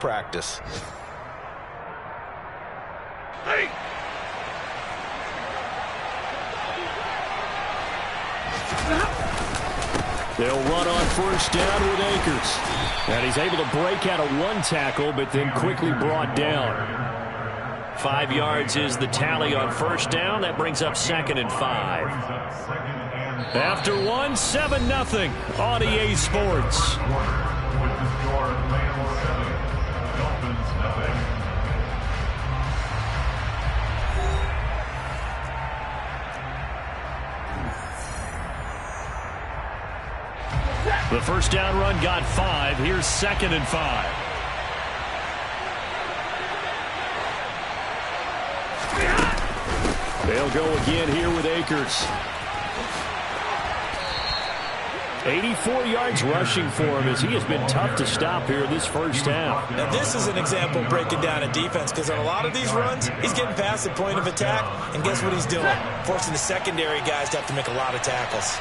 practice. Hey. They'll run on first down with Akers. And he's able to break out of one tackle, but then quickly brought down. 5 yards is the tally on first down. That brings up 2nd and 5. After 1, 7-0 on EA Sports. The first down run got 5. Here's 2nd and 5. They'll go again here with Akers. 84 yards rushing for him as he has been tough to stop here this first half. Now this is an example of breaking down a defense, because on a lot of these runs, he's getting past the point of attack, and guess what he's doing? Forcing the secondary guys to have to make a lot of tackles.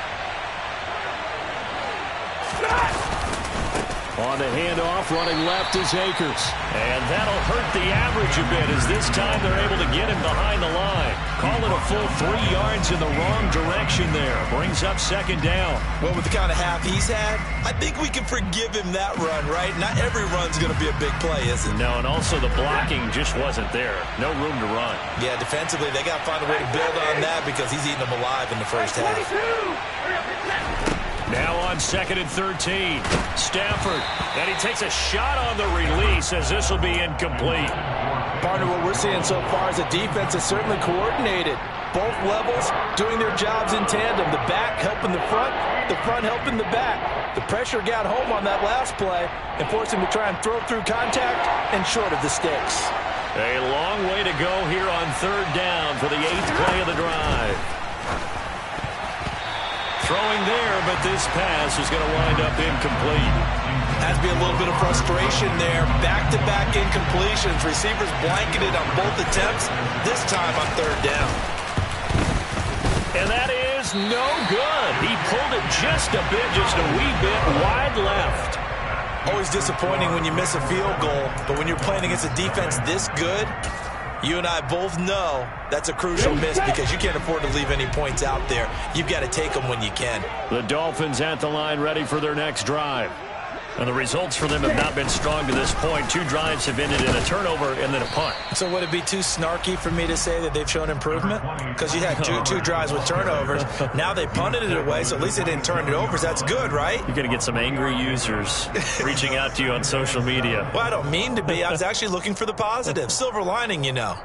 On the handoff, running left is Akers. And that'll hurt the average a bit, as this time they're able to get him behind the line. Call it a full 3 yards in the wrong direction there. Brings up 2nd down. Well, with the kind of half he's had, I think we can forgive him that run, right? Not every run's going to be a big play, is it? No, and also the blocking just wasn't there. No room to run. Yeah, defensively, they got to find a way to build on that, because he's eating them alive in the first half. Now on 2nd and 13. Stafford. And he takes a shot on the release, as this will be incomplete. Partner, what we're seeing so far is a defense is certainly coordinated. Both levels doing their jobs in tandem. The back helping the front helping the back. The pressure got home on that last play and forced him to try and throw through contact and short of the sticks. A long way to go here on 3rd down for the 8th play of the drive. Throwing there, but this pass is going to wind up incomplete. Has to be a little bit of frustration there. Back-to-back incompletions. Receivers blanketed on both attempts, this time on 3rd down. And that is no good. He pulled it just a wee bit wide left. Always disappointing when you miss a field goal, but when you're playing against a defense this good, you and I both know that's a crucial miss, because you can't afford to leave any points out there. You've got to take them when you can. The Dolphins at the line, ready for their next drive. And the results for them have not been strong to this point. 2 drives have ended in a turnover and then a punt. So would it be too snarky for me to say that they've shown improvement? Because you had two drives with turnovers. Now they punted it away, so at least they didn't turn it over. So that's good, right? You're going to get some angry users reaching out to you on social media. Well, I don't mean to be. I was actually looking for the positive. Silver lining, you know.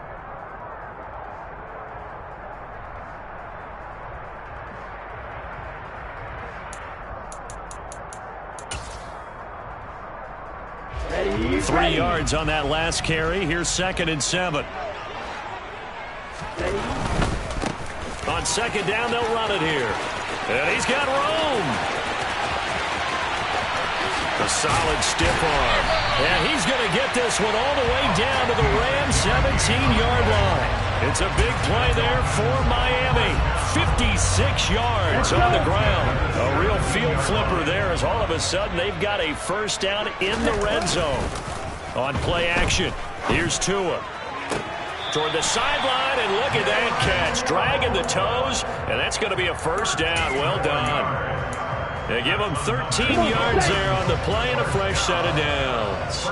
Ready. 3 yards on that last carry. Here's 2nd and 7. Ready. On 2nd down, they'll run it here. And he's got room. A solid stiff arm. And he's going to get this one all the way down to the Rams' 17-yard line. It's a big play there for Miami. 56 yards on the ground. A real field flipper there, as all of a sudden they've got a first down in the red zone. On play action, here's Tua. Toward the sideline, and look at that catch. Dragging the toes, and that's going to be a first down. Well done. They give him 13 yards there on the play and a fresh set of downs.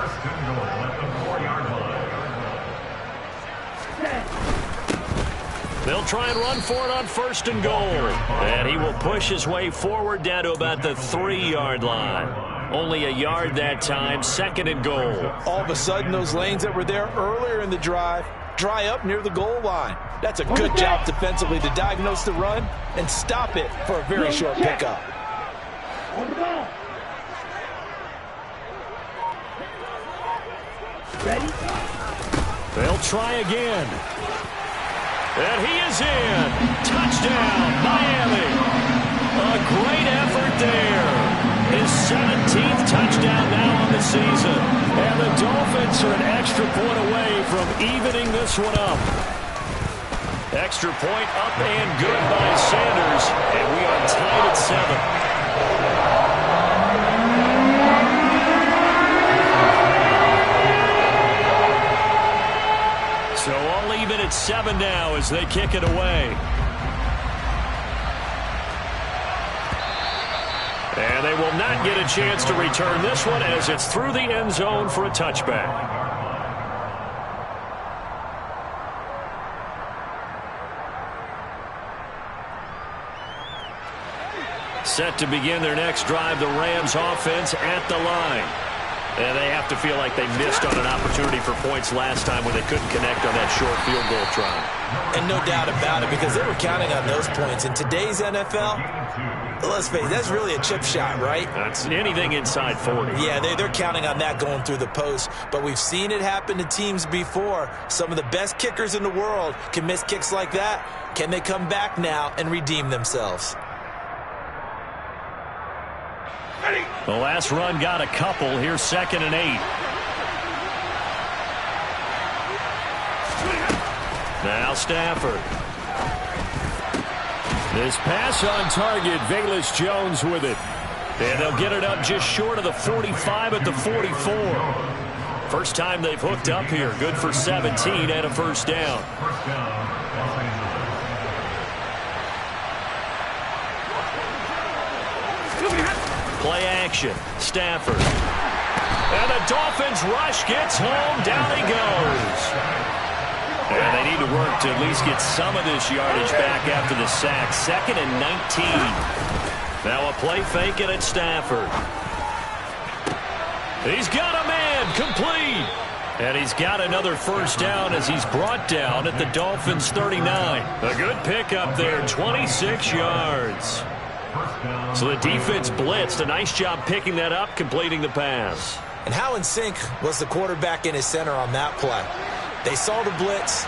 They'll try and run for it on 1st and goal. And he will push his way forward down to about the 3-yard line. Only a yard that time, 2nd and goal. All of a sudden, those lanes that were there earlier in the drive dry up near the goal line. That's a good job defensively to diagnose the run and stop it for a very short pickup. Ready? They'll try again. And he is in. Touchdown, Miami. A great effort there. His 17th touchdown now on the season. And the Dolphins are an extra point away from evening this one up. Extra point up and good by Sanders. And we are tied at 7. 7 now as they kick it away. And they will not get a chance to return this one as it's through the end zone for a touchback. Set to begin their next drive, the Rams offense at the line. And they have to feel like they missed on an opportunity for points last time when they couldn't connect on that short field goal try. And no doubt about it, because they were counting on those points. In today's NFL, let's face it, that's really a chip shot, right? That's anything inside 40. Yeah, they're counting on that going through the post. But we've seen it happen to teams before. Some of the best kickers in the world can miss kicks like that. Can they come back now and redeem themselves? The last run got a couple. Here's 2nd and 8. Now Stafford. This pass on target. Velus Jones with it. And they'll get it up just short of the 45 at the 44. First time they've hooked up here. Good for 17 and a first down. Play action. Stafford. And the Dolphins rush gets home. Down he goes. And they need to work to at least get some of this yardage back after the sack. 2nd and 19. Now a play fake it at Stafford. He's got a man. Complete. And he's got another first down as he's brought down at the Dolphins 39. A good pickup there. 26 yards. So the defense blitzed. A nice job picking that up, completing the pass. And how in sync was the quarterback in his center on that play? They saw the blitz,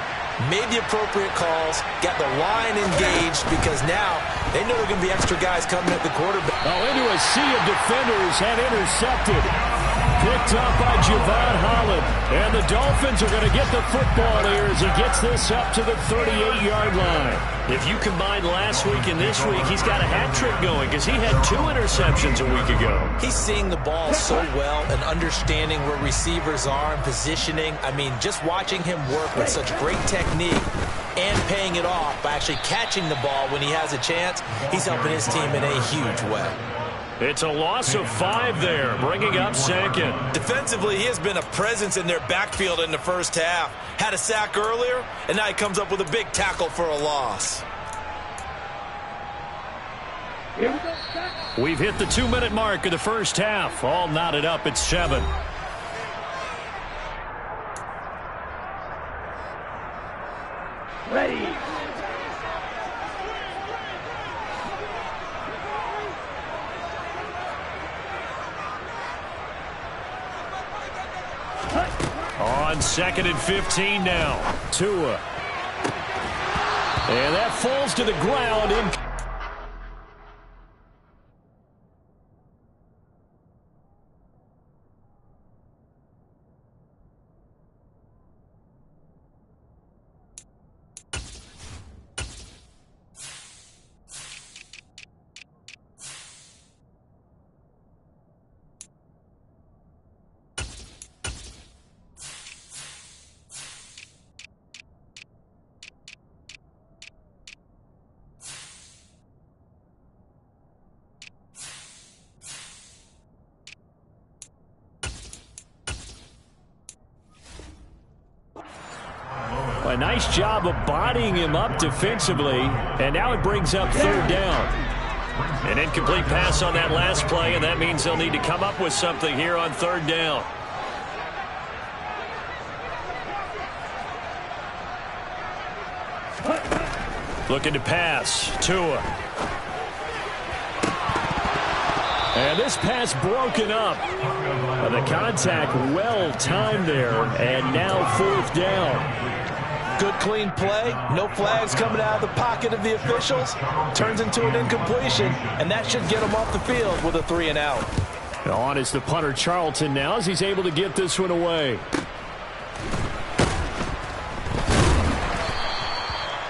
made the appropriate calls, got the line engaged because now they know there are going to be extra guys coming at the quarterback. Oh, into a sea of defenders and intercepted. Picked up by Javon Holland. And the Dolphins are going to get the football here as he gets this up to the 38-yard line. If you combine last week and this week, he's got a hat trick going because he had 2 interceptions a week ago. He's seeing the ball so well and understanding where receivers are and positioning. I mean, just watching him work with such great technique and paying it off by actually catching the ball when he has a chance, he's helping his team in a huge way. It's a loss of 5 there, bringing up 2nd. Defensively, he has been a presence in their backfield in the first half. Had a sack earlier, and now he comes up with a big tackle for a loss. We've hit the 2-minute mark of the first half. All knotted up at 7. Ready. On 2nd and 15 now. Tua. And that falls to the ground in. A nice job of bodying him up defensively, and now it brings up 3rd down. An incomplete pass on that last play, and that means they'll need to come up with something here on 3rd down. Looking to pass. Tua. And this pass broken up. The contact well timed there, and now 4th down. Good, clean play. No flags coming out of the pocket of the officials. Turns into an incompletion, and that should get him off the field with a 3 and out. On is the punter Charlton now as he's able to get this one away.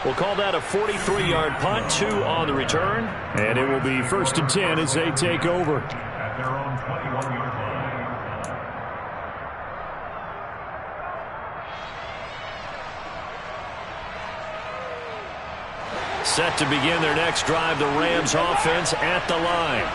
We'll call that a 43-yard punt, 2 on the return. And it will be 1st and 10 as they take over. At their own 21-yard line. Set to begin their next drive, the Rams offense at the line.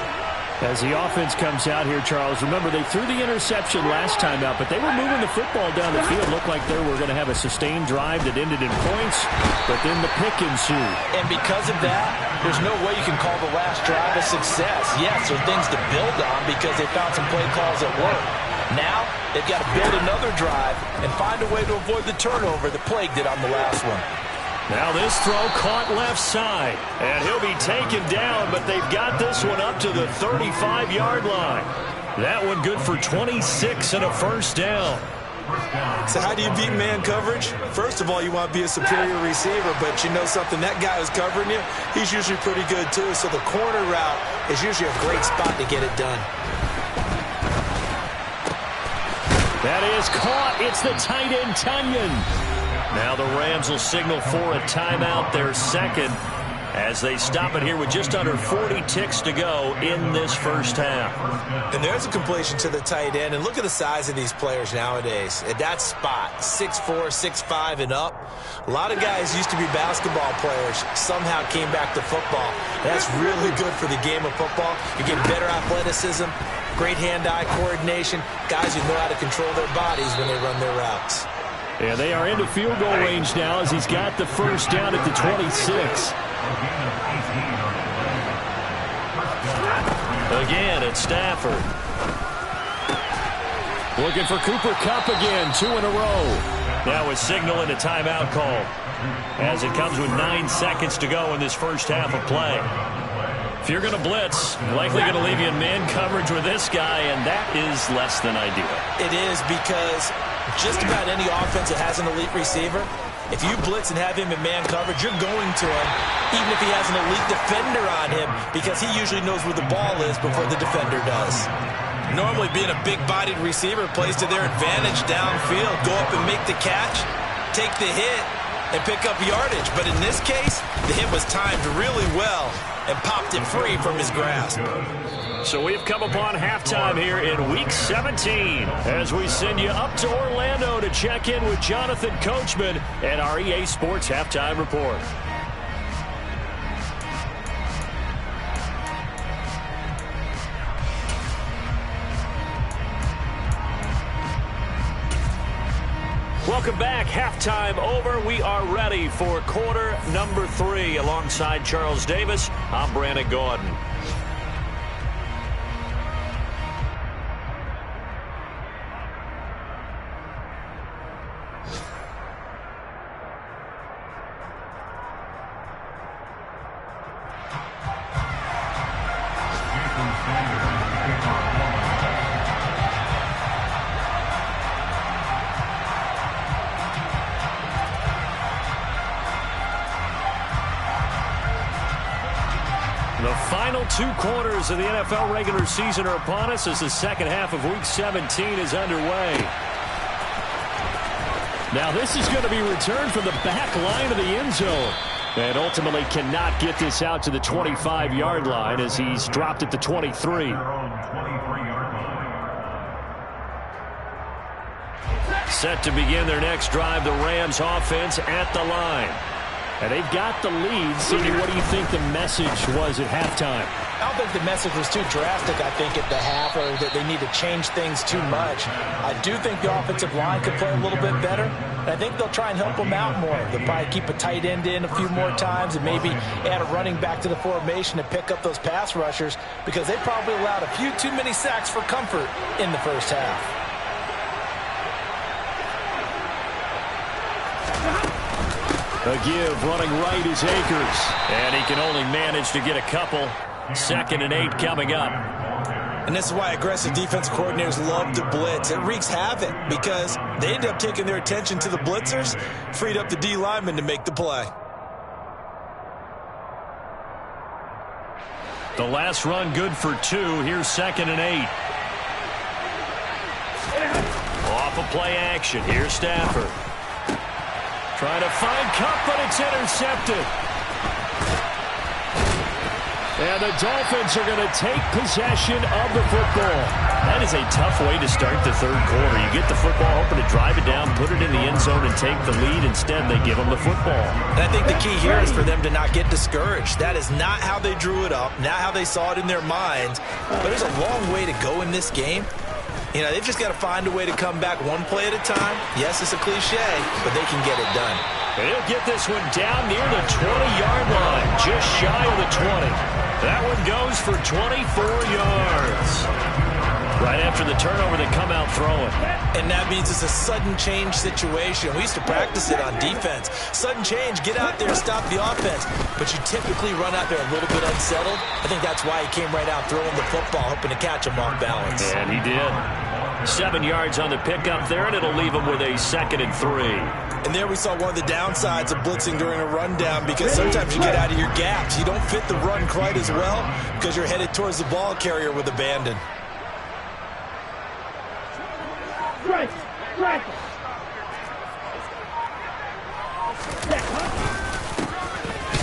As the offense comes out here, Charles, remember they threw the interception last time out, but they were moving the football down the field. Looked like they were going to have a sustained drive that ended in points, but then the pick ensued. And because of that, there's no way you can call the last drive a success. Yes, there are things to build on because they found some play calls that work. Now, they've got to build another drive and find a way to avoid the turnover that plagued it on the last one. Now this throw caught left side, and he'll be taken down, but they've got this one up to the 35-yard line. That one good for 26 and a first down. So how do you beat man coverage? First of all, you want to be a superior receiver, but you know something, that guy who's covering you, he's usually pretty good too. So the corner route is usually a great spot to get it done. That is caught. It's the tight end, Tunyon. Now the Rams will signal for a timeout, their second, as they stop it here with just under 40 ticks to go in this first half. And there's a completion to the tight end. And look at the size of these players nowadays. At that spot, 6'4", 6'5", and up. A lot of guys used to be basketball players, somehow came back to football. That's really good for the game of football. You get better athleticism, great hand-eye coordination, guys who know how to control their bodies when they run their routes. Yeah, they are into field goal range now as he's got the first down at the 26. Again, it's Stafford. Looking for Cooper Kupp again, 2 in a row. Now a signal and a timeout call as it comes with 9 seconds to go in this first half of play. If you're going to blitz, likely going to leave you in man coverage with this guy, and that is less than ideal. It is because just about any offense that has an elite receiver, if you blitz and have him in man coverage, you're going to him, even if he has an elite defender on him, because he usually knows where the ball is before the defender does. Normally, being a big-bodied receiver plays to their advantage downfield. Go up and make the catch, take the hit, and pick up yardage. But in this case, the hit was timed really well and popped it free from his grasp. So we've come upon halftime here in Week 17 as we send you up to Orlando to check in with Jonathan Coachman and our EA Sports Halftime Report. Welcome back. Halftime over. We are ready for quarter number 3. Alongside Charles Davis, I'm Brandon Gordon. The final 2 quarters of the NFL regular season are upon us as the second half of Week 17 is underway. Now this is going to be returned from the back line of the end zone. And ultimately cannot get this out to the 25-yard line as he's dropped at the 23. Set to begin their next drive, the Rams offense at the line. And they've got the lead. Cedar, what do you think the message was at halftime? I don't think the message was too drastic, I think, at the half, or that they need to change things too much. I do think the offensive line could play a little bit better, and I think they'll try and help them out more. They'll probably keep a tight end in a few more times and maybe add a running back to the formation to pick up those pass rushers because they probably allowed a few too many sacks for comfort in the first half. A give running right is Akers. And he can only manage to get a couple. 2nd and 8 coming up. And this is why aggressive defense coordinators love to blitz. It wreaks havoc because they end up taking their attention to the blitzers, freed up the D lineman to make the play. The last run good for 2. Here's 2nd and 8. Off a play action. Here's Stafford. Trying to find Kupp, but it's intercepted. And the Dolphins are going to take possession of the football. That is a tough way to start the third quarter. You get the football, hoping to drive it down, put it in the end zone, and take the lead. Instead, they give them the football. And I think the key here is for them to not get discouraged. That is not how they drew it up, not how they saw it in their minds. But there's a long way to go in this game. You know, they've just got to find a way to come back one play at a time. Yes, it's a cliche, but they can get it done. And he'll get this one down near the 20-yard line, just shy of the 20. That one goes for 24 yards. Right after the turnover, they come out throwing. And that means it's a sudden change situation. We used to practice it on defense. Sudden change, get out there and stop the offense. But you typically run out there a little bit unsettled. I think that's why he came right out throwing the football, hoping to catch him off balance. And he did. 7 yards on the pickup there, and it'll leave him with a 2nd and 3. And there we saw one of the downsides of blitzing during a rundown, because sometimes you get out of your gaps. You don't fit the run quite as well because you're headed towards the ball carrier with abandon.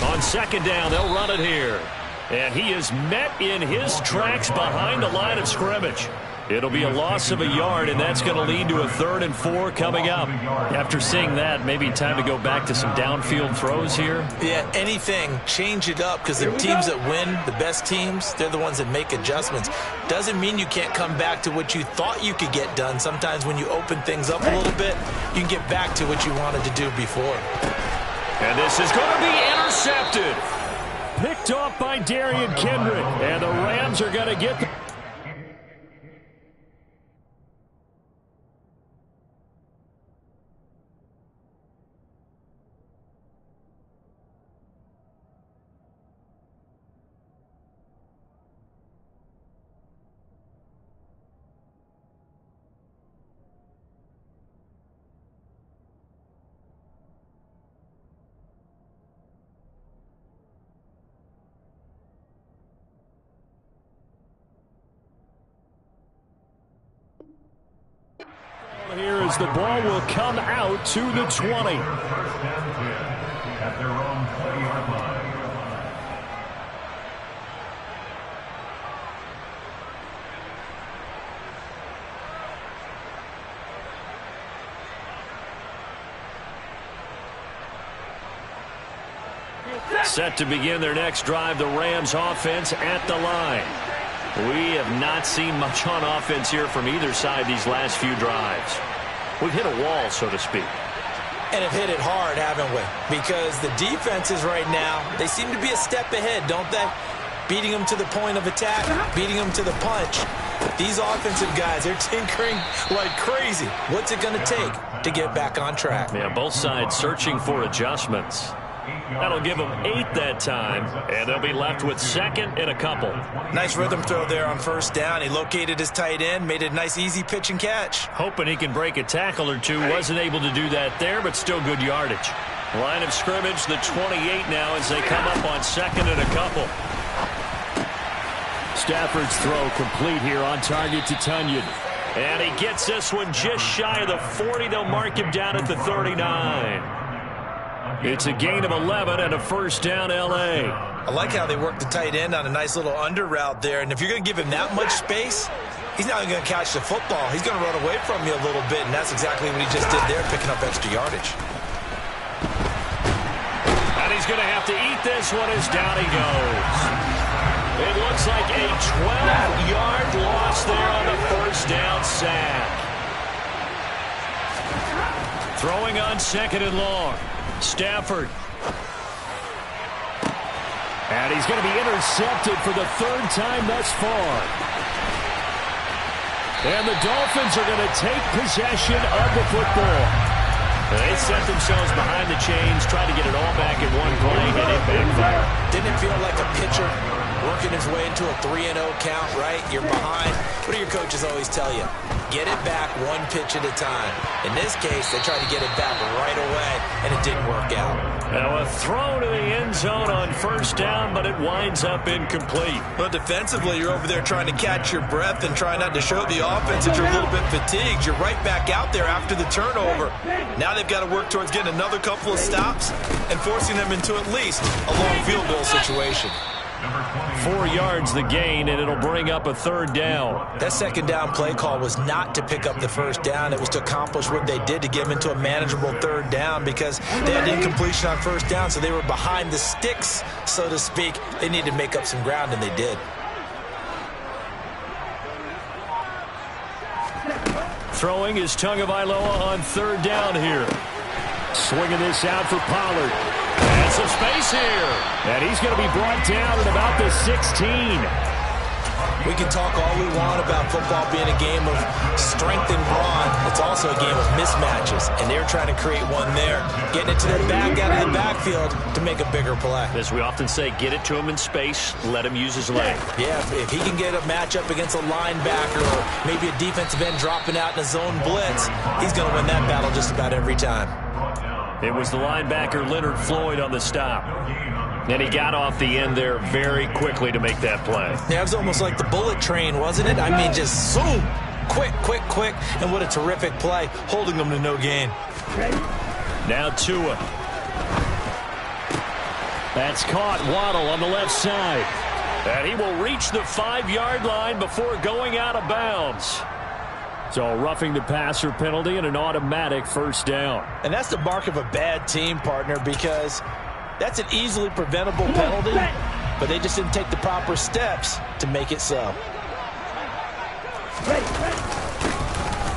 On 2nd down, they'll run it here. And he is met in his tracks behind the line of scrimmage. It'll be a loss of a yard, and that's going to lead to a 3rd and 4 coming up. After seeing that, maybe time to go back to some downfield throws here. Yeah, anything, change it up, because the teams that win, the best teams, they're the ones that make adjustments. Doesn't mean you can't come back to what you thought you could get done. Sometimes when you open things up a little bit, you can get back to what you wanted to do before. And this is going to be intercepted. Picked off by Darian Kendrick, and the Rams are going to get the... Here as the ball will come out to the 20. At their own 20-yard line. Set to begin their next drive, the Rams offense at the line. We have not seen much on offense here from either side these last few drives. We've hit a wall, so to speak. And have hit it hard, haven't we? Because the defenses right now, they seem to be a step ahead, don't they? Beating them to the point of attack, beating them to the punch. These offensive guys, they're tinkering like crazy. What's it going to take to get back on track? Yeah, both sides searching for adjustments. That'll give them 8 that time, and they'll be left with 2nd and a couple. Nice rhythm throw there on 1st down. He located his tight end, made it a nice, easy pitch and catch. Hoping he can break a tackle or two. Wasn't able to do that there, but still good yardage. Line of scrimmage, the 28 now as they come up on 2nd and a couple. Stafford's throw complete here on target to Tunyon. And he gets this one just shy of the 40. They'll mark him down at the 39. It's a gain of 11 and a 1st down, L.A. I like how they work the tight end on a nice little under route there. And if you're going to give him that much space, he's not going to catch the football. He's going to run away from you a little bit, and that's exactly what he just did there, picking up extra yardage. And he's going to have to eat this one as down he goes. It looks like a 12-yard loss there on the 1st down sack. Throwing on 2nd and long. Stafford. And he's going to be intercepted for the 3rd time thus far. And the Dolphins are going to take possession of the football. They set themselves behind the chains, tried to get it all back in one play, and it backfired. Didn't it feel like a pitcher working his way into a 3-0 count, right? You're behind. What do your coaches always tell you? Get it back one pitch at a time. In this case, they tried to get it back right away, and it didn't work out. Now a throw to the end zone on 1st down, but it winds up incomplete. Well, defensively, you're over there trying to catch your breath and try not to show the offense that you're a little bit fatigued. You're right back out there after the turnover. Now they've got to work towards getting another couple of stops and forcing them into at least a long field goal situation. 4 yards the gain, and it'll bring up a 3rd down. That 2nd down play call was not to pick up the 1st down. It was to accomplish what they did to get them into a manageable 3rd down because they had incompletion on 1st down, so they were behind the sticks, so to speak. They needed to make up some ground, and they did. Throwing is Tagovailoa on 3rd down here. Swinging this out for Pollard. And some space here. And he's going to be brought down at about the 16. We can talk all we want about football being a game of strength and brawn. It's also a game of mismatches, and they're trying to create one there, getting it to the back out of the backfield to make a bigger play. As we often say, get it to him in space, let him use his leg. Yeah, if he can get a matchup against a linebacker or maybe a defensive end dropping out in a zone blitz, he's going to win that battle just about every time. It was the linebacker Leonard Floyd on the stop. And he got off the end there very quickly to make that play. Yeah, it was almost like the bullet train, wasn't it? I mean, just zoom, quick, and what a terrific play, holding them to no gain. Now Tua. That's caught. Waddle on the left side. And he will reach the 5-yard line before going out of bounds. So roughing the passer penalty and an automatic 1st down. And that's the mark of a bad team, partner, because that's an easily preventable penalty, but they just didn't take the proper steps to make it so.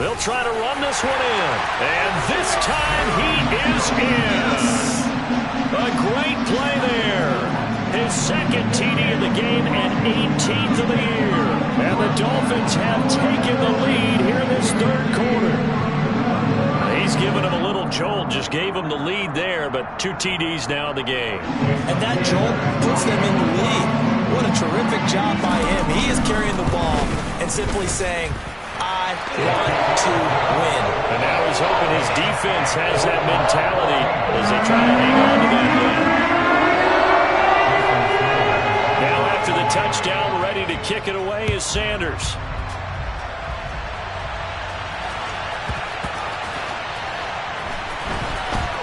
They'll try to run this one in. And this time he is in. A great play there. His 2nd TD of the game and 18th of the year. And the Dolphins have taken the lead here in this 3rd quarter. He's given him a little jolt, just gave him the lead there, but 2 TDs now in the game. And that jolt puts them in the lead. What a terrific job by him. He is carrying the ball and simply saying, I want to win. And now he's hoping his defense has that mentality as they try to hang on to that lead. Now after the touchdown, ready to kick it away is Sanders.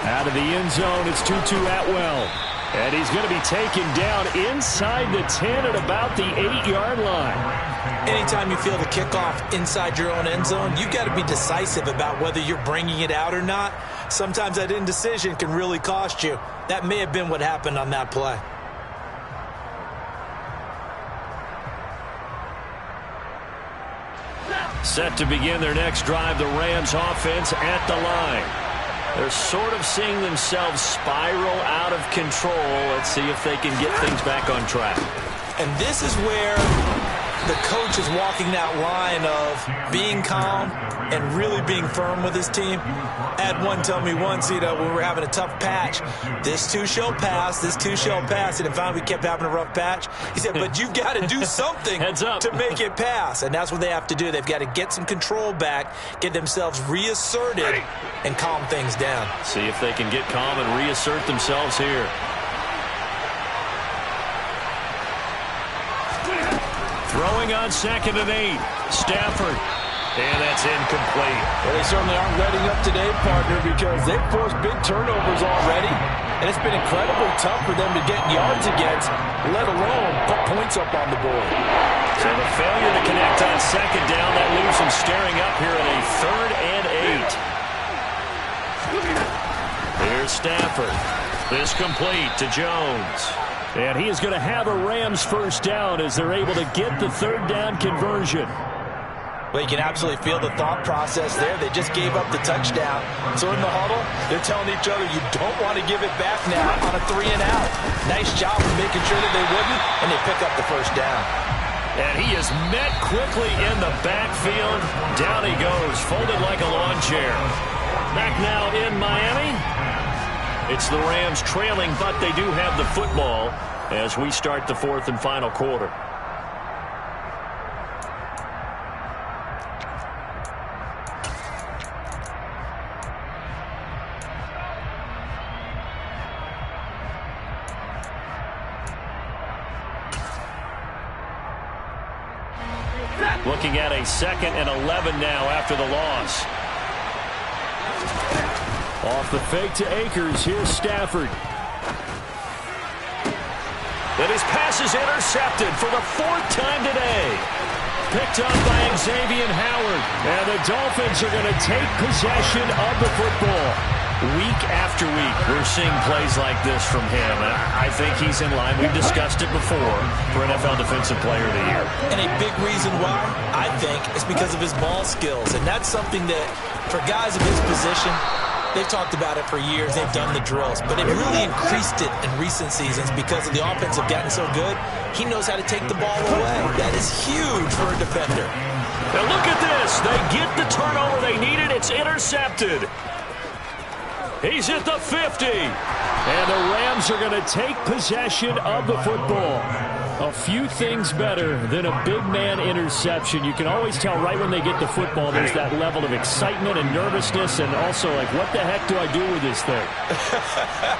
Out of the end zone, it's Tutu Atwell. And he's going to be taken down inside the 10 at about the 8-yard line. Anytime you feel the kickoff inside your own end zone, you've got to be decisive about whether you're bringing it out or not. Sometimes that indecision can really cost you. That may have been what happened on that play. Set to begin their next drive, the Rams offense at the line. They're sort of seeing themselves spiral out of control. Let's see if they can get things back on track. And this is where the coach is walking that line of being calm and really being firm with his team. I had one tell me once, when we were having a tough patch, this too shall pass, this too shall pass. And finally we kept having a rough patch. He said, but you've got to do something to make it pass. And that's what they have to do. They've got to get some control back, get themselves reasserted, and calm things down. See if they can get calm and reassert themselves here. Throwing on 2nd and 8. Stafford. And that's incomplete. Well, they certainly aren't letting up today, partner, because they've forced big turnovers already. And it's been incredibly tough for them to get yards against, let alone put points up on the board. So the failure to connect on 2nd down, that leaves them staring up here at a 3rd and 8. Here's Stafford. This complete to Jones. And he is going to have a Rams 1st down as they're able to get the 3rd down conversion. Well, you can absolutely feel the thought process there. They just gave up the touchdown. So in the huddle, they're telling each other, you don't want to give it back now on a 3 and out. Nice job of making sure that they wouldn't, and they pick up the 1st down. And he is met quickly in the backfield. Down he goes, folded like a lawn chair. Back now in Miami. It's the Rams trailing, but they do have the football as we start the 4th and final quarter. Looking at a 2nd and 11 now after the loss. Off the fake to Akers. Here's Stafford. And his pass is intercepted for the 4th time today. Picked up by Xavier Howard. And the Dolphins are going to take possession of the football. Week after week, we're seeing plays like this from him. And I think he's in line. We've discussed it before for NFL Defensive Player of the Year. And a big reason why, I think, is because of his ball skills. And that's something that, for guys of his position, they've talked about it for years. They've done the drills. But it really increased it in recent seasons because of the offense have gotten so good. He knows how to take the ball away. That is huge for a defender. Now look at this. They get the turnover they needed. It's intercepted. He's at the 50. And the Rams are going to take possession of the football. A few things better than a big man interception. You can always tell right when they get the football, there's that level of excitement and nervousness, and also like, what the heck do I do with this thing?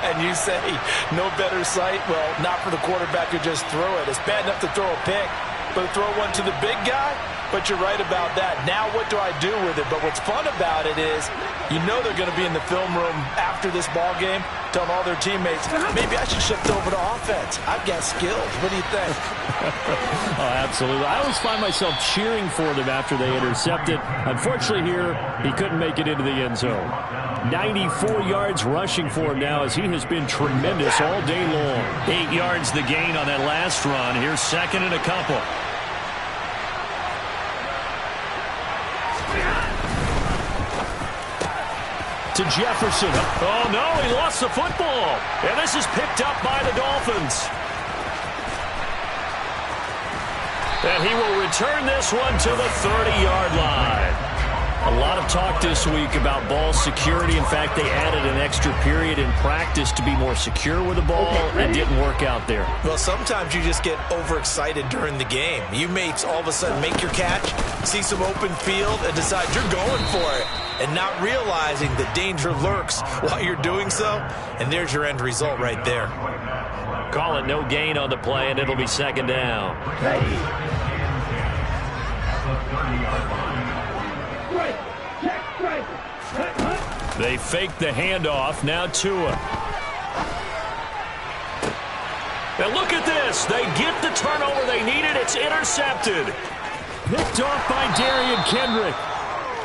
And you say, no better sight? Well, not for the quarterback to just throw it. It's bad enough to throw a pick, but to throw one to the big guy? But you're right about that. Now what do I do with it? But what's fun about it is you know they're going to be in the film room after this ball game telling all their teammates, maybe I should shift over to offense. I've got skills. What do you think? Oh, absolutely. I always find myself cheering for them after they intercept it. Unfortunately here, he couldn't make it into the end zone. 94 yards rushing for him now as he has been tremendous all day long. 8 yards the gain on that last run. Here's 2nd and a couple. To Jefferson. Oh, no, he lost the football. And this is picked up by the Dolphins. And he will return this one to the 30-yard line. A lot of talk this week about ball security. In fact, they added an extra period in practice to be more secure with the ball. It didn't work out there. Well, sometimes you just get overexcited during the game. You may all of a sudden make your catch, see some open field, and decide you're going for it, and not realizing the danger lurks while you're doing so. And there's your end result right there. Call it no gain on the play, and it'll be 2nd down. They fake the handoff. Now Tua. Now look at this. They get the turnover they needed. It's intercepted. Picked off by Darian Kendrick.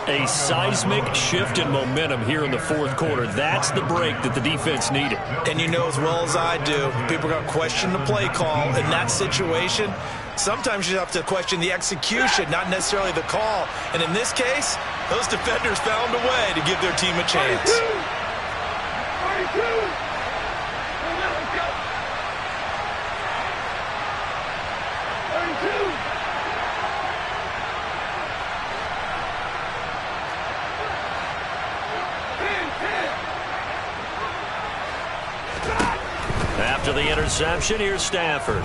A seismic shift in momentum here in the 4th quarter. That's the break that the defense needed. And you know as well as I do, people are going to question the play call in that situation. Sometimes you have to question the execution, not necessarily the call. And in this case, those defenders found a way to give their team a chance. 42. After the interception, here's Stafford.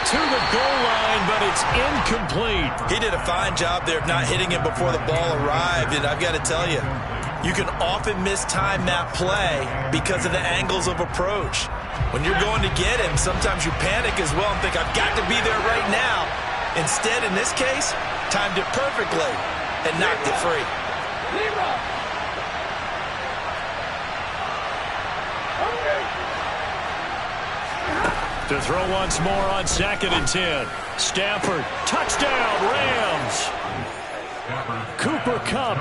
To the goal line, but it's incomplete. He did a fine job there of not hitting him before the ball arrived, and I've got to tell you, you can often mistime that play because of the angles of approach. When you're going to get him, sometimes you panic as well and think, I've got to be there right now. Instead, in this case, timed it perfectly and knocked it free. To throw once more on 2nd and 10. Stafford, touchdown, Rams. Cooper Kupp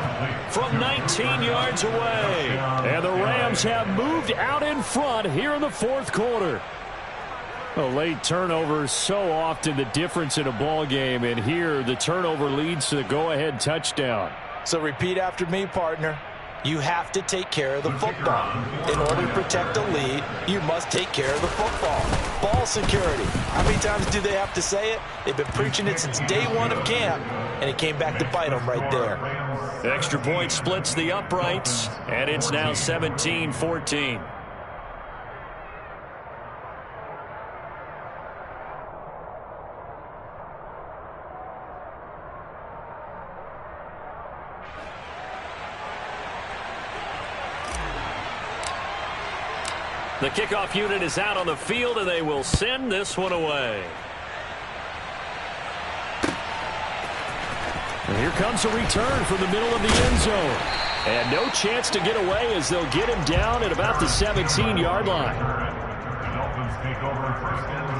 From 19 yards away. And the Rams have moved out in front here in the 4th quarter. A late turnover so often the difference in a ball game, and here the turnover leads to the go-ahead touchdown. So repeat after me, partner. You have to take care of the football. In order to protect a lead, you must take care of the football. Ball security. How many times do they have to say it? They've been preaching it since day one of camp, and it came back to bite them right there. Extra point splits the uprights, and it's now 17-14. The kickoff unit is out on the field, and they will send this one away. And here comes a return from the middle of the end zone. And no chance to get away as they'll get him down at about the 17-yard line. take over first and 10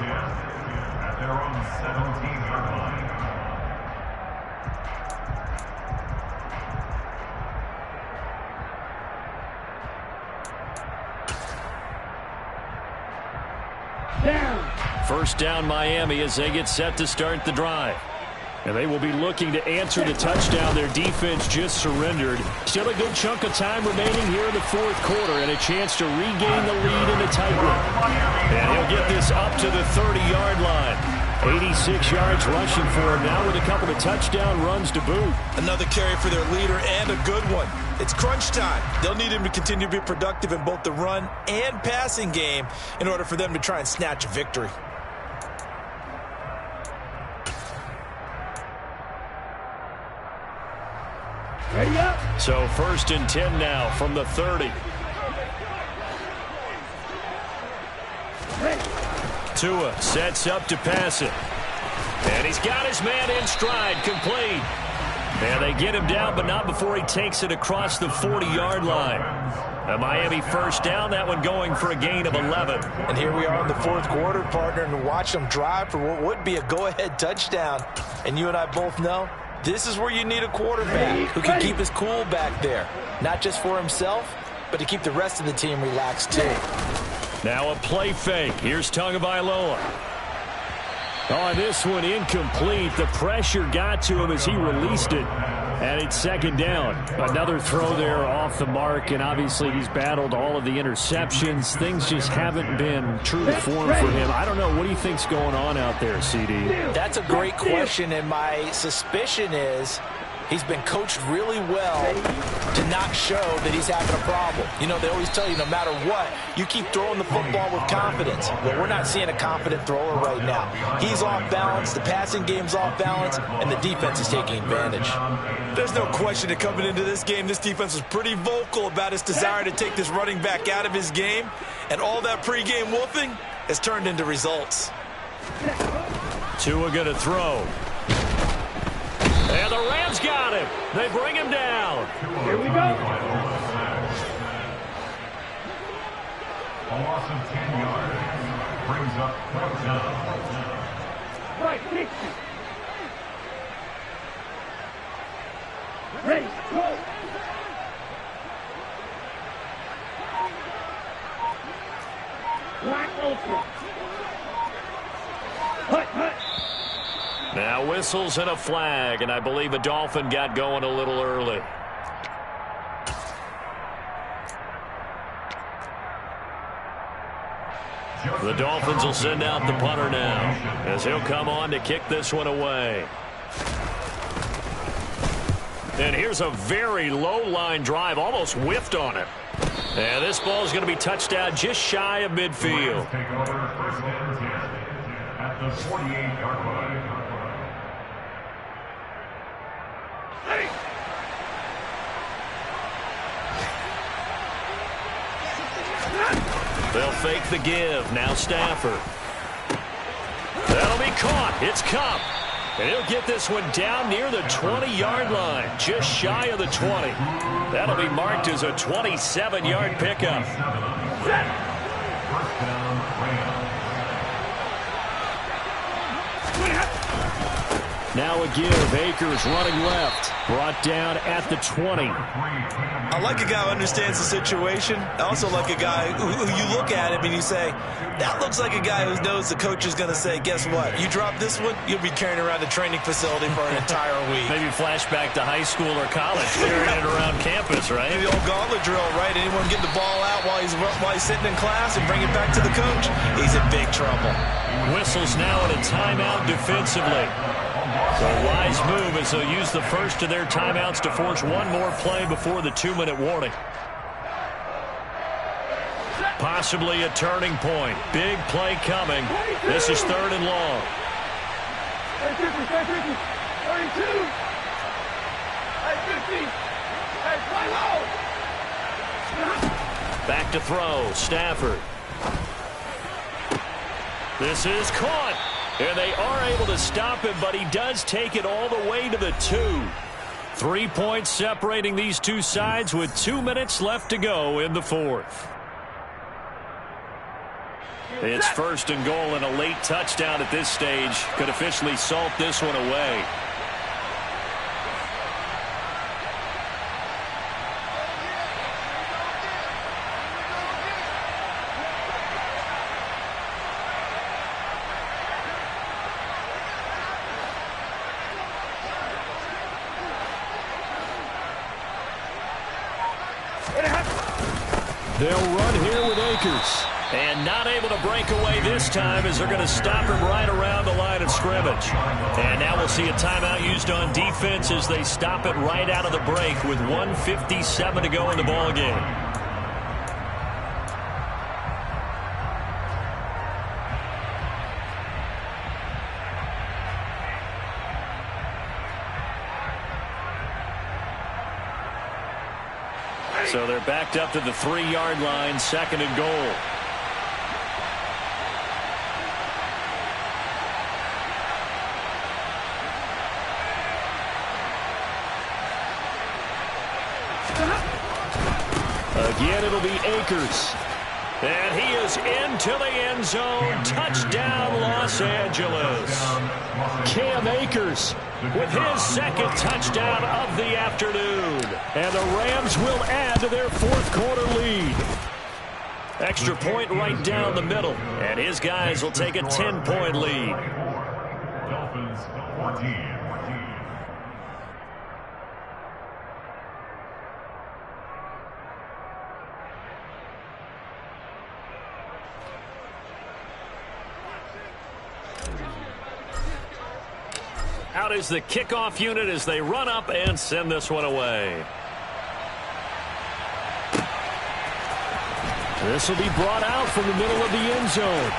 at their own 17-yard line. First down Miami as they get set to start the drive. And they will be looking to answer the touchdown their defense just surrendered. Still a good chunk of time remaining here in the fourth quarter and a chance to regain the lead in a tight one. And he'll get this up to the 30-yard line. 86 yards rushing for him now with a couple of touchdown runs to boot. Another carry for their leader and a good one. It's crunch time. They'll need him to continue to be productive in both the run and passing game in order for them to try and snatch a victory. Ready up. So first and 10 now from the 30. Tua sets up to pass it. And he's got his man in stride, complete. And they get him down, but not before he takes it across the 40-yard line. A Miami first down, that one going for a gain of 11. And here we are in the fourth quarter, partner, and watch them drive for what would be a go-ahead touchdown. And you and I both know this is where you need a quarterback who can keep his cool back there. Not just for himself, but to keep the rest of the team relaxed too. Now a play fake. Here's Tagovailoa. On this one, incomplete. The pressure got to him as he released it. And it's second down. Another throw there off the mark, and obviously he's battled all of the interceptions. Things just haven't been true to form for him. I don't know. What do you think's going on out there, CD? That's a great question, and my suspicion is he's been coached really well to not show that he's having a problem. You know, they always tell you no matter what, you keep throwing the football with confidence. Well, we're not seeing a confident thrower right now. He's off balance, the passing game's off balance, and the defense is taking advantage. There's no question that coming into this game, this defense was pretty vocal about its desire to take this running back out of his game, and all that pregame wolfing has turned into results. Tua going to throw. And the Rams got him. They bring him down. Here we go. A loss of 10 yards brings up fourth down. Right, 60. Ready, go. Black open. Hut. Now whistles and a flag, and I believe a Dolphin got going a little early. The Dolphins will send out the punter now, as he'll come on to kick this one away. And here's a very low-line drive, almost whiffed on it. And this ball is going to be touched down just shy of midfield. Take over first and 10 at the 48-yard line. They'll fake the give. Now Stafford. That'll be caught. It's Cup. And he'll get this one down near the 20-yard line, just shy of the 20. That'll be marked as a 27-yard pickup. First down, Rams. Now a give. Akers running left. Brought down at the 20. I like a guy who understands the situation. I also like a guy who you look at him and you say, that looks like a guy who knows the coach is going to say, guess what? You drop this one, you'll be carrying around the training facility for an entire week. Maybe flashback to high school or college, carrying it around campus, right? The old gauntlet drill, right? Anyone get the ball out while he's sitting in class and bring it back to the coach? He's in big trouble. Whistles now at a timeout defensively. So a wise move as they'll use the first of their timeouts to force one more play before the 2-minute warning. Possibly a turning point. Big play coming. This is third and long. 32. 50. Play low. Back to throw. Stafford. This is caught. And they are able to stop him, but he does take it all the way to the 2. 3 points separating these two sides with 2 minutes left to go in the fourth. It's first and goal, and a late touchdown at this stage could officially salt this one away. They'll run here with Akers. And not able to break away this time as they're going to stop him right around the line of scrimmage. And now we'll see a timeout used on defense as they stop it right out of the break with 1:57 to go in the ballgame. So they're backed up to the 3-yard line, second and goal. Again, it'll be Akers. And he is into the end zone. Touchdown, Los Angeles. Cam Akers with his second touchdown of the afternoon. And the Rams will add to their fourth quarter lead. Extra point right down the middle. And his guys will take a 10-point lead. Dolphins 14. Out is the kickoff unit as they run up and send this one away. This will be brought out from the middle of the end zone.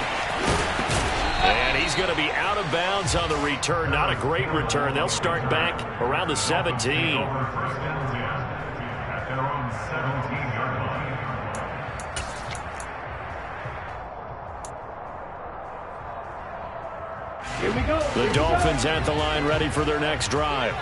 And he's going to be out of bounds on the return. Not a great return. They'll start back around the 17. First and 10 at their own 17-yard line. Here we go. The Dolphins at the line, ready for their next drive.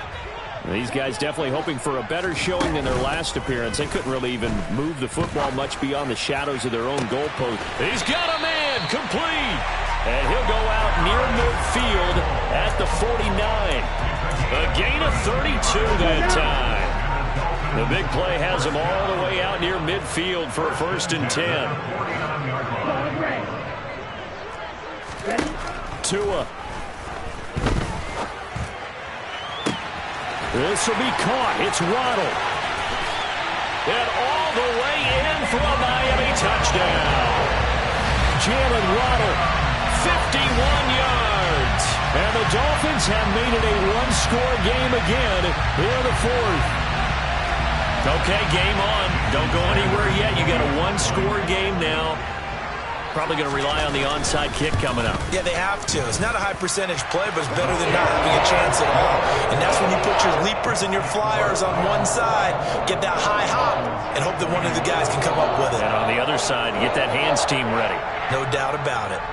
These guys definitely hoping for a better showing than their last appearance. They couldn't really even move the football much beyond the shadows of their own goalpost. He's got a man, complete. And he'll go out near midfield at the 49. A gain of 32 that time. The big play has him all the way out near midfield for a first and 10. Tua. This will be caught. It's Waddle. And all the way in for a Miami touchdown. Jalen Waddle, 51 yards. and the Dolphins have made it a one-score game again here in the fourth. Okay, game on. Don't go anywhere yet. You got a one-score game now. Probably going to rely on the onside kick coming up. Yeah, they have to. It's not a high percentage play, but it's better than not having a chance at all. And that's when you put your leapers and your flyers on one side, get that high hop, and hope that one of the guys can come up with it. And on the other side, get that hands team ready. No doubt about it.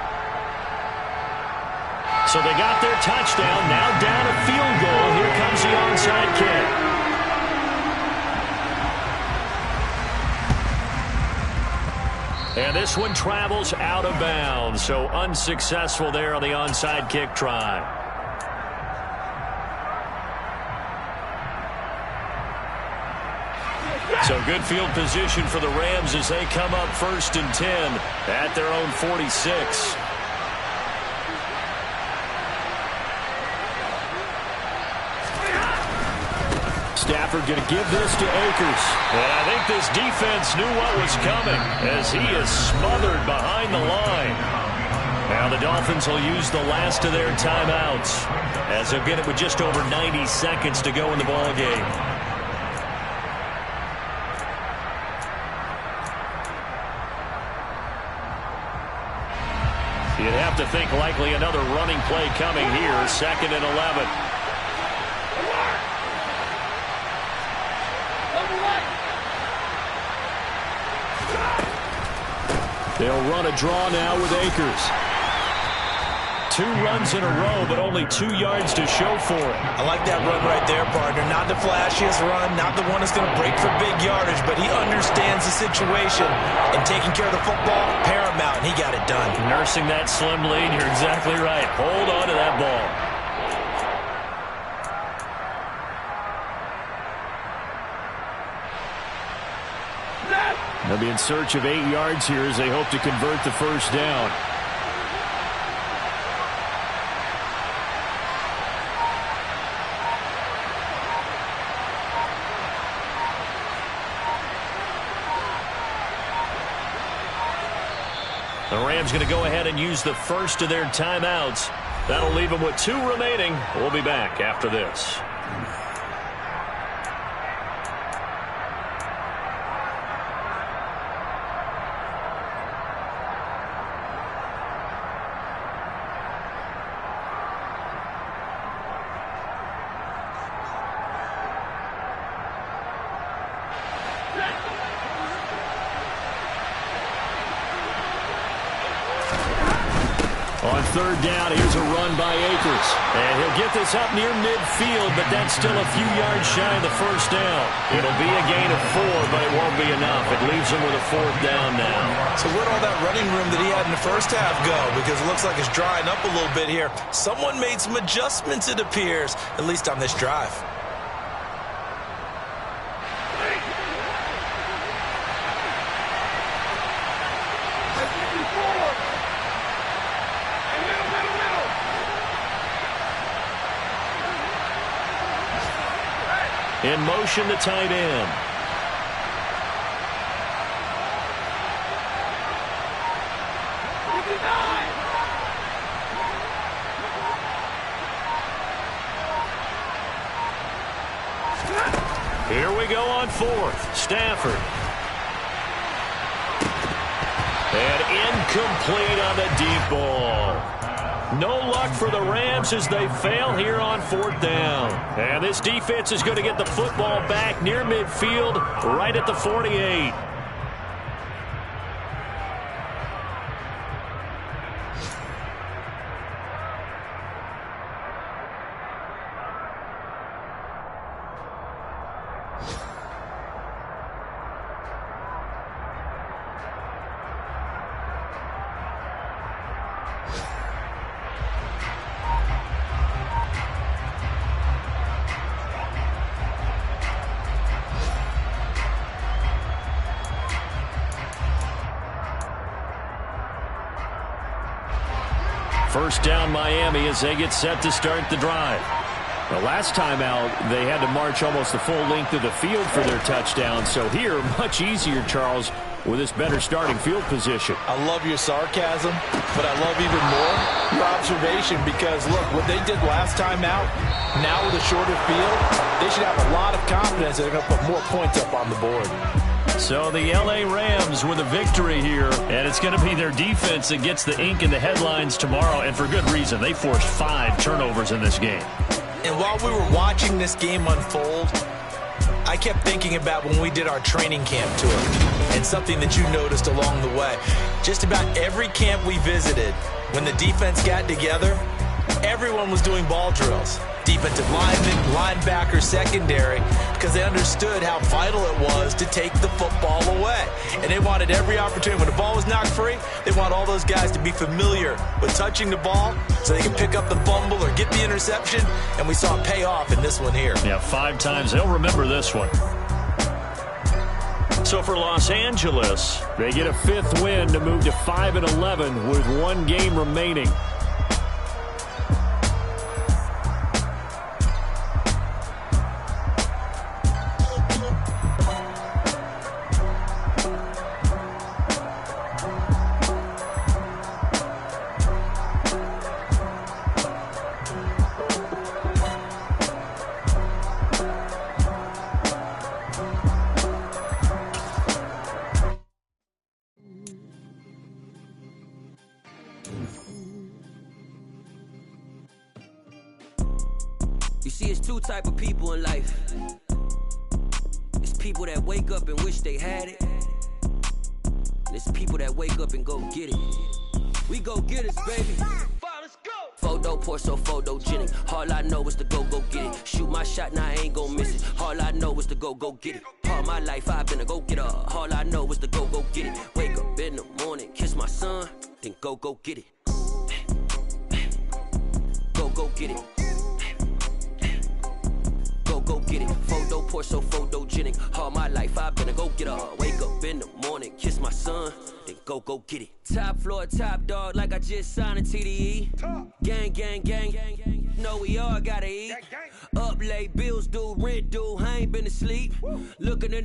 So they got their touchdown. Now down a field goal. Here comes the onside kick. And this one travels out of bounds, so unsuccessful there on the onside kick try. So good field position for the Rams as they come up first and 10 at their own 46. Stafford going to give this to Akers. And I think this defense knew what was coming as he is smothered behind the line. Now the Dolphins will use the last of their timeouts as they'll get it with just over 90 seconds to go in the ball game. You'd have to think likely another running play coming here, 2nd and 11. They'll run a draw now with Akers. 2 runs in a row, but only 2 yards to show for it. I like that run right there, partner. Not the flashiest run, not the one that's going to break for big yardage, but he understands the situation, and taking care of the football, paramount, and he got it done. Nursing that slim lead, you're exactly right. Hold on to that ball. They'll be in search of 8 yards here as they hope to convert the first down. The Rams going to go ahead and use the first of their timeouts. That'll leave them with 2 remaining. We'll be back after this. On third down, here's a run by Akers. And he'll get this up near midfield, but that's still a few yards shy of the first down. It'll be a gain of 4, but it won't be enough. It leaves him with a 4th down now. So where'd all that running room that he had in the first half go? Because it looks like it's drying up a little bit here. Someone made some adjustments, it appears, at least on this drive. In motion, the tight end. Here we go on 4th. Stafford. And incomplete on the deep ball. No luck for the Rams as they fail here on 4th down. And this defense is going to get the football back near midfield, right at the 48. First down Miami as they get set to start the drive. The last time out, they had to march almost the full length of the field for their touchdown. So here, much easier, Charles, with this better starting field position. I love your sarcasm, but I love even more your observation because, look, what they did last time out, now with a shorter field, they should have a lot of confidence that they're going to put more points up on the board. So the L.A. Rams with a victory here, and it's going to be their defense that gets the ink in the headlines tomorrow, and for good reason. They forced 5 turnovers in this game. And while we were watching this game unfold, I kept thinking about when we did our training camp tour and something that you noticed along the way. Just about every camp we visited, when the defense got together, everyone was doing ball drills. Defensive linemen, linebackers, secondary, because they understood how vital it was to take the football away. And they wanted every opportunity. When the ball was knocked free, they want all those guys to be familiar with touching the ball so they can pick up the fumble or get the interception. And we saw it pay off in this one here. Yeah, 5 times. They'll remember this one. So for Los Angeles, they get a 5th win to move to 5-11 with 1 game remaining. You see, it's 2 type of people in life. It's people that wake up and wish they had it. And it's people that wake up and go get it. We go get it, baby. Let's go. Photo pour so photogenic. All I know is to go get it. Shoot my shot, now I ain't gon' miss it. All I know is to go get it. All my life I've been a go-getter. All I know is to go get it. Wake up in the morning, kiss my son, then go get it. Go get it. Go get it. Photo pour so photogenic. All my life I've been a go-getter. Wake up in the morning, kiss my son, then go get it. Top floor, top dog, like I just signed a TDE. Gang. Know we all gotta eat. Up late, bills due, rent due. I ain't been asleep. Looking in the